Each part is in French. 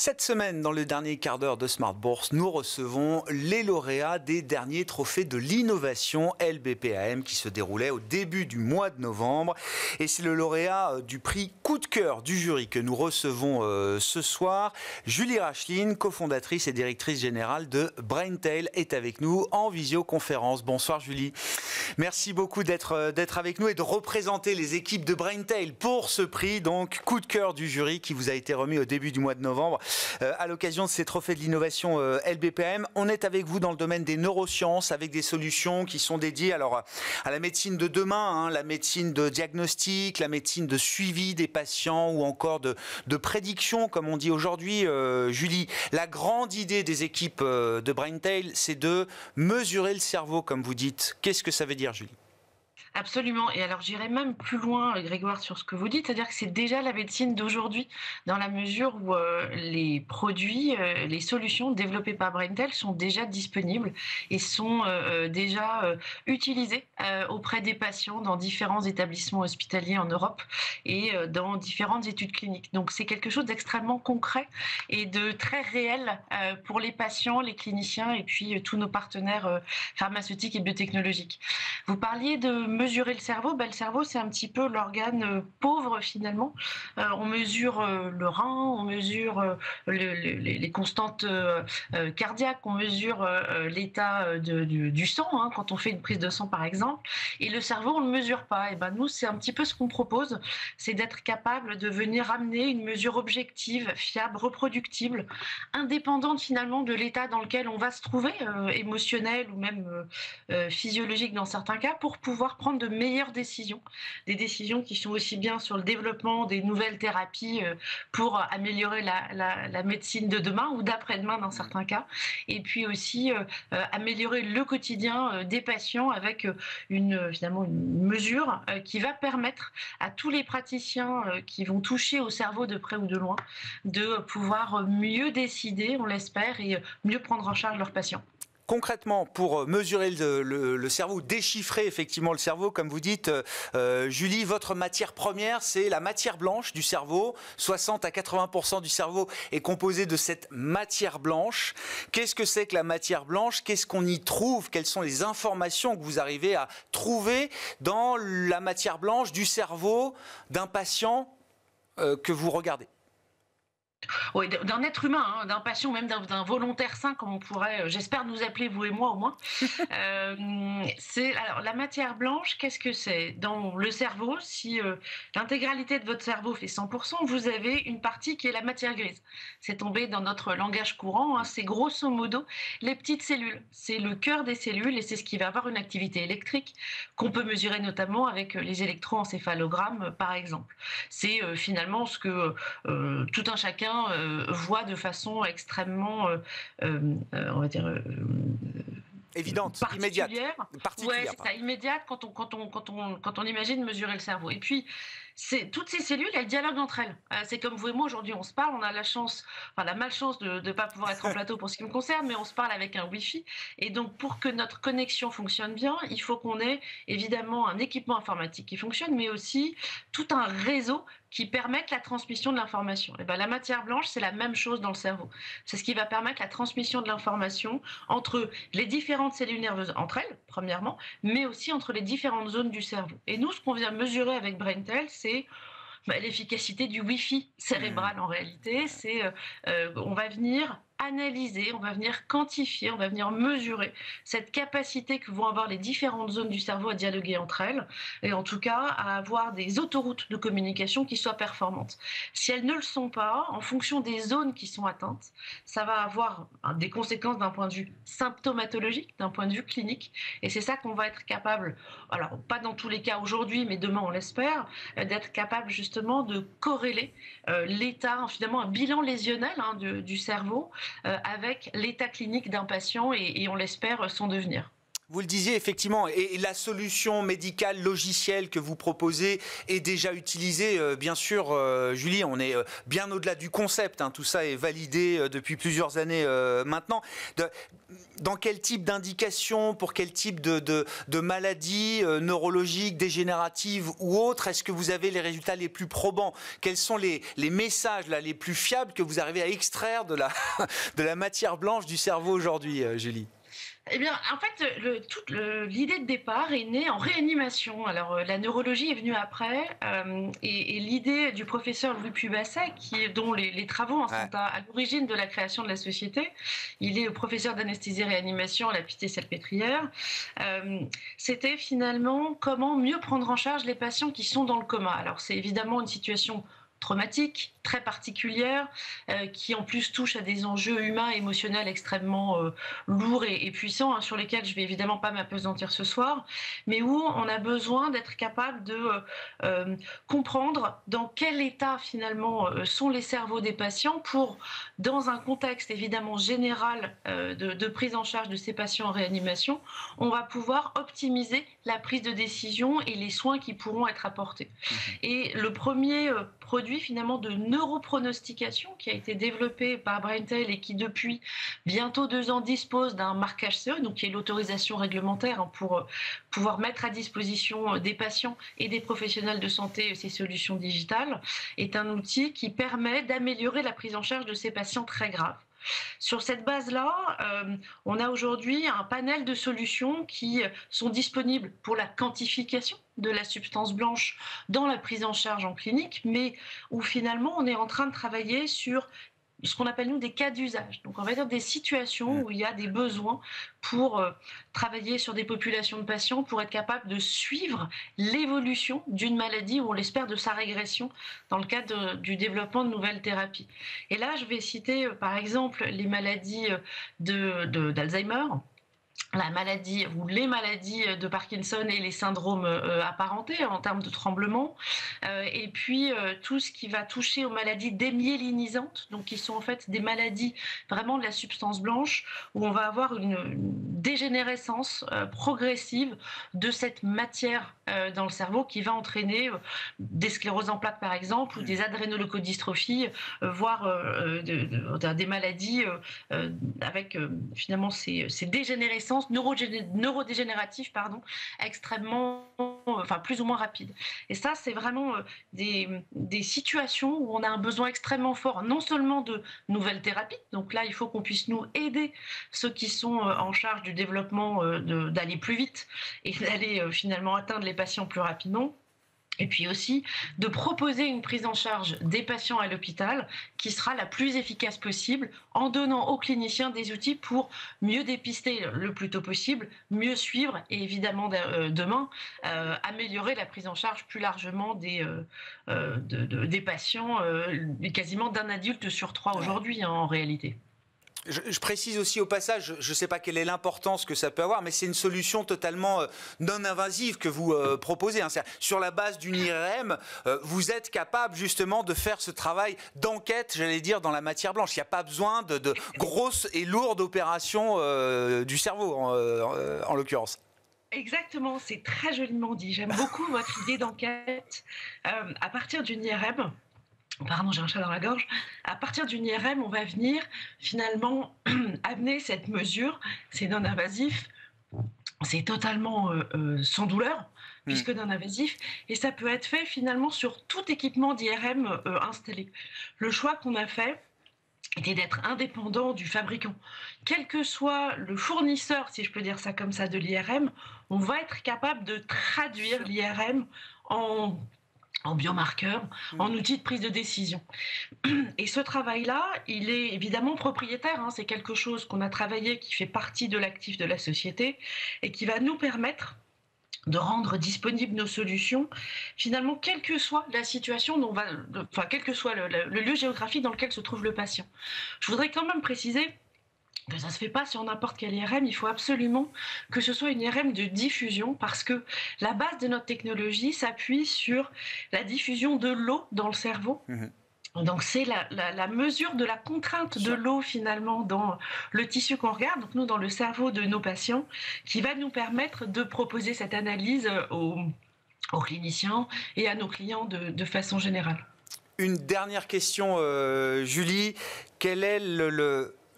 Cette semaine, dans le dernier quart d'heure de Smart Bourse, nous recevons les lauréats des derniers trophées de l'innovation LBPAM qui se déroulaient au début du mois de novembre. Et c'est le lauréat du prix Coup de cœur du jury que nous recevons ce soir. Julie Racheline, cofondatrice et directrice générale de Braintail, est avec nous en visioconférence. Bonsoir Julie. Merci beaucoup d'être avec nous et de représenter les équipes de Braintail pour ce prix, donc Coup de cœur du jury qui vous a été remis au début du mois de novembre. À l'occasion de ces trophées de l'innovation LBPAM, on est avec vous dans le domaine des neurosciences avec des solutions qui sont dédiées alors à la médecine de demain, la médecine de diagnostic, la médecine de suivi des patients ou encore de prédiction comme on dit aujourd'hui. Julie, la grande idée des équipes de Braintail, c'est de mesurer le cerveau comme vous dites. Qu'est-ce que ça veut dire, Julie ? Absolument. Et alors, j'irai même plus loin, Grégoire, sur ce que vous dites, c'est-à-dire que c'est déjà la médecine d'aujourd'hui, dans la mesure où les produits, les solutions développées par Braintail sont déjà disponibles et sont déjà utilisées auprès des patients dans différents établissements hospitaliers en Europe et dans différentes études cliniques. Donc, c'est quelque chose d'extrêmement concret et de très réel pour les patients, les cliniciens et puis tous nos partenaires pharmaceutiques et biotechnologiques. Vous parliez de mesurer le cerveau. Le cerveau, c'est un petit peu l'organe pauvre finalement. On mesure le rein, on mesure les constantes cardiaques, on mesure l'état du sang quand on fait une prise de sang par exemple. Et le cerveau, on ne le mesure pas. Et nous, c'est un petit peu ce qu'on propose, c'est d'être capable de venir amener une mesure objective, fiable, reproductible, indépendante finalement de l'état dans lequel on va se trouver, émotionnel ou même physiologique dans certains cas, pour pouvoir prendre de meilleures décisions, des décisions qui sont aussi bien sur le développement des nouvelles thérapies pour améliorer la médecine de demain ou d'après-demain dans certains cas, et puis aussi améliorer le quotidien des patients avec finalement une mesure qui va permettre à tous les praticiens qui vont toucher au cerveau de près ou de loin de pouvoir mieux décider, on l'espère, et mieux prendre en charge leurs patients. Concrètement, pour mesurer le cerveau, déchiffrer effectivement le cerveau, comme vous dites, Julie, votre matière première, c'est la matière blanche du cerveau. 60 à 80% du cerveau est composé de cette matière blanche. Qu'est-ce que c'est que la matière blanche ? Qu'est-ce qu'on y trouve ? Quelles sont les informations que vous arrivez à trouver dans la matière blanche du cerveau d'un patient que vous regardez ? Oui, d'un être humain, d'un patient, même d'un volontaire sain, comme on pourrait, j'espère, nous appeler, vous et moi au moins. Alors, la matière blanche, qu'est-ce que c'est ? Dans le cerveau, si l'intégralité de votre cerveau fait 100%, vous avez une partie qui est la matière grise. C'est tombé dans notre langage courant, c'est grosso modo les petites cellules. C'est le cœur des cellules et c'est ce qui va avoir une activité électrique qu'on peut mesurer notamment avec les électroencéphalogrammes, par exemple. C'est finalement ce que tout un chacun voit de façon extrêmement, on va dire, évidente, particulière. particulière. Ouais, c'est ça, immédiate quand on imagine mesurer le cerveau. Et puis, toutes ces cellules, elles dialoguent entre elles. C'est comme vous et moi, aujourd'hui, on se parle, on a la malchance de ne pas pouvoir être en plateau pour ce qui me concerne, mais on se parle avec un Wi-Fi. Et donc, pour que notre connexion fonctionne bien, il faut qu'on ait évidemment un équipement informatique qui fonctionne, mais aussi tout un réseau qui permettent la transmission de l'information. Et la matière blanche, c'est la même chose dans le cerveau. C'est ce qui va permettre la transmission de l'information entre les différentes cellules nerveuses, entre elles, premièrement, mais aussi entre les différentes zones du cerveau. Et nous, ce qu'on vient mesurer avec Braintail, c'est l'efficacité du Wi-Fi cérébral en réalité. On va venir analyser, on va venir quantifier, on va venir mesurer cette capacité que vont avoir les différentes zones du cerveau à dialoguer entre elles, et en tout cas à avoir des autoroutes de communication qui soient performantes. Si elles ne le sont pas, en fonction des zones qui sont atteintes, ça va avoir des conséquences d'un point de vue symptomatologique, d'un point de vue clinique, et c'est ça qu'on va être capable, alors pas dans tous les cas aujourd'hui, mais demain on l'espère, d'être capable justement de corréler l'état, finalement un bilan lésionnel du cerveau, avec l'état clinique d'un patient et on l'espère son devenir. Vous le disiez effectivement, et la solution médicale logicielle que vous proposez est déjà utilisée, bien sûr, Julie, on est bien au-delà du concept, hein, tout ça est validé depuis plusieurs années maintenant. Dans quel type d'indication, pour quel type de maladies neurologiques, dégénératives ou autres, est-ce que vous avez les résultats les plus probants? Quels sont les messages là, les plus fiables que vous arrivez à extraire de la matière blanche du cerveau aujourd'hui, Julie? Eh bien, en fait, l'idée de départ est née en réanimation. Alors, la neurologie est venue après, et l'idée du professeur Louis Pubasset, dont les travaux sont à l'origine de la création de la société, il est professeur d'anesthésie-réanimation à la Pitié-Salpêtrière, c'était finalement comment mieux prendre en charge les patients qui sont dans le coma. Alors, c'est évidemment une situation traumatique, très particulière, qui en plus touche à des enjeux humains et émotionnels extrêmement lourds et puissants, hein, sur lesquels je vais évidemment pas m'appesantir ce soir, mais où on a besoin d'être capable de comprendre dans quel état finalement sont les cerveaux des patients pour, dans un contexte évidemment général de prise en charge de ces patients en réanimation, on va pouvoir optimiser la prise de décision et les soins qui pourront être apportés. Et le premier produit finalement de neuropronostication qui a été développé par BrainTel et qui depuis bientôt 2 ans dispose d'un marquage CE, donc qui est l'autorisation réglementaire, hein, pour pouvoir mettre à disposition des patients et des professionnels de santé ces solutions digitales, est un outil qui permet d'améliorer la prise en charge de ces patients très graves. Sur cette base-là, on a aujourd'hui un panel de solutions qui sont disponibles pour la quantification de la substance blanche dans la prise en charge en clinique, mais où finalement on est en train de travailler sur ce qu'on appelle nous des cas d'usage. Donc on va dire des situations où il y a des besoins pour travailler sur des populations de patients pour être capable de suivre l'évolution d'une maladie ou on l'espère de sa régression dans le cadre du développement de nouvelles thérapies. Et là je vais citer par exemple les maladies d'Alzheimer, la maladie ou les maladies de Parkinson et les syndromes apparentés en termes de tremblement, et puis tout ce qui va toucher aux maladies démyélinisantes, donc qui sont en fait des maladies vraiment de la substance blanche, où on va avoir une dégénérescence progressive de cette matière dans le cerveau qui va entraîner des scléroses en plaques par exemple, ou des adrénoleucodystrophies, voire des maladies avec finalement ces dégénérescences neurodégénératives extrêmement, plus ou moins rapides. Et ça, c'est vraiment des situations où on a un besoin extrêmement fort, non seulement de nouvelles thérapies, donc là, il faut qu'on puisse nous aider, ceux qui sont en charge du développement, d'aller plus vite et d'aller finalement atteindre les patients plus rapidement. Et puis aussi de proposer une prise en charge des patients à l'hôpital qui sera la plus efficace possible en donnant aux cliniciens des outils pour mieux dépister le plus tôt possible, mieux suivre et évidemment demain améliorer la prise en charge plus largement des patients, quasiment d'un adulte sur 3 aujourd'hui, hein, en réalité. Je précise aussi au passage, je ne sais pas quelle est l'importance que ça peut avoir, mais c'est une solution totalement non invasive que vous proposez. Hein. Sur la base d'une IRM, vous êtes capable justement de faire ce travail d'enquête, j'allais dire, dans la matière blanche. Il n'y a pas besoin de grosses et lourdes opérations du cerveau, en l'occurrence. Exactement, c'est très joliment dit. J'aime beaucoup votre idée d'enquête. À partir d'une IRM, pardon, j'ai un chat dans la gorge. À partir d'une IRM, on va venir finalement amener cette mesure. C'est non invasif, c'est totalement sans douleur, puisque non invasif, et ça peut être fait finalement sur tout équipement d'IRM installé. Le choix qu'on a fait était d'être indépendant du fabricant. Quel que soit le fournisseur, si je peux dire ça comme ça, de l'IRM, on va être capable de traduire l'IRM en biomarqueur, en outil de prise de décision. Et ce travail-là, il est évidemment propriétaire, hein, c'est quelque chose qu'on a travaillé, qui fait partie de l'actif de la société, et qui va nous permettre de rendre disponibles nos solutions, finalement, quelle que soit la situation, quel que soit le lieu géographique dans lequel se trouve le patient. Je voudrais quand même préciser que ça ne se fait pas sur n'importe quelle IRM, il faut absolument que ce soit une IRM de diffusion parce que la base de notre technologie s'appuie sur la diffusion de l'eau dans le cerveau. Donc c'est la mesure de la contrainte de l'eau finalement dans le tissu qu'on regarde, donc nous dans le cerveau de nos patients, qui va nous permettre de proposer cette analyse aux cliniciens et à nos clients de façon générale. Une dernière question, Julie. Quel est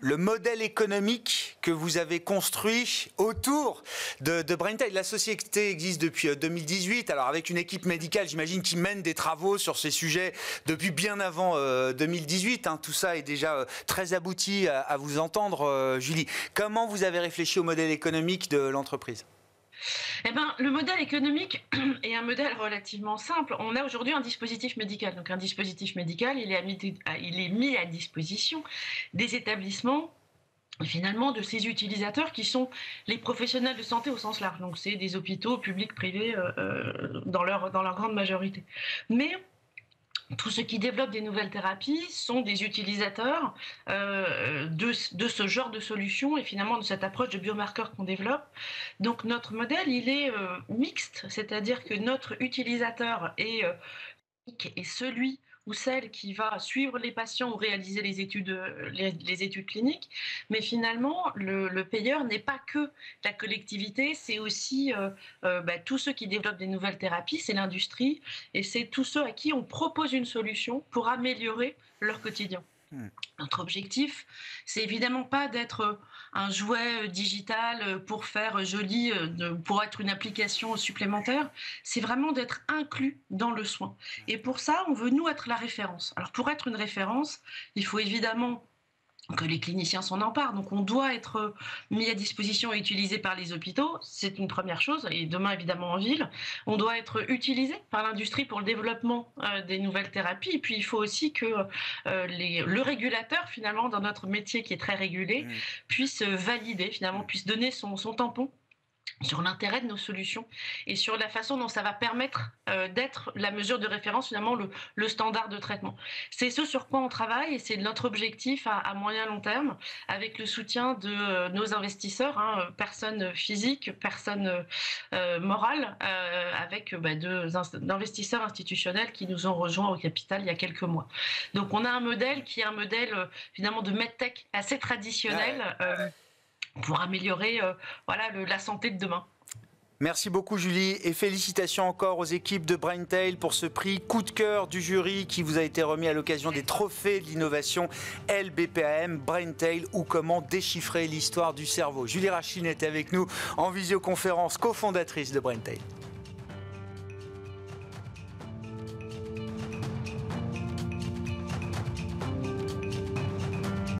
le modèle économique que vous avez construit autour de Braintail? La société existe depuis 2018, alors avec une équipe médicale, j'imagine, qui mène des travaux sur ces sujets depuis bien avant 2018. Hein. Tout ça est déjà très abouti à vous entendre, Julie. Comment vous avez réfléchi au modèle économique de l'entreprise? Eh ben, le modèle économique est un modèle relativement simple. On a aujourd'hui un dispositif médical. Donc un dispositif médical, il est mis à disposition des établissements, finalement, de ces utilisateurs qui sont les professionnels de santé au sens large. Donc c'est des hôpitaux publics, privés, dans leur grande majorité. Mais tous ceux qui développent des nouvelles thérapies sont des utilisateurs de ce genre de solutions et finalement de cette approche de biomarqueurs qu'on développe. Donc notre modèle, il est mixte, c'est-à-dire que notre utilisateur est celui ou celle qui va suivre les patients ou réaliser les études cliniques. Mais finalement, le payeur n'est pas que la collectivité, c'est aussi tous ceux qui développent des nouvelles thérapies, c'est l'industrie, et c'est tous ceux à qui on propose une solution pour améliorer leur quotidien. Notre objectif, c'est évidemment pas d'être un jouet digital pour faire joli, pour être une application supplémentaire. C'est vraiment d'être inclus dans le soin. Et pour ça, on veut, nous, être la référence. Alors, pour être une référence, il faut évidemment que les cliniciens s'en emparent. Donc on doit être mis à disposition et utilisé par les hôpitaux, c'est une première chose, et demain évidemment en ville. On doit être utilisé par l'industrie pour le développement des nouvelles thérapies, et puis il faut aussi que le régulateur finalement dans notre métier qui est très régulé puisse valider, finalement puisse donner son tampon sur l'intérêt de nos solutions et sur la façon dont ça va permettre d'être la mesure de référence, finalement le standard de traitement. C'est ce sur quoi on travaille et c'est notre objectif à moyen long terme avec le soutien de nos investisseurs, hein, personnes physiques, personnes morales, avec deux investisseurs institutionnels qui nous ont rejoints au capital il y a quelques mois. Donc on a un modèle qui est un modèle finalement de medtech assez traditionnel, pour améliorer la santé de demain. Merci beaucoup Julie et félicitations encore aux équipes de Braintail pour ce prix coup de cœur du jury qui vous a été remis à l'occasion des trophées de l'innovation LBPAM, Braintail ou comment déchiffrer l'histoire du cerveau. Julie Rachine était avec nous en visioconférence, cofondatrice de Braintail.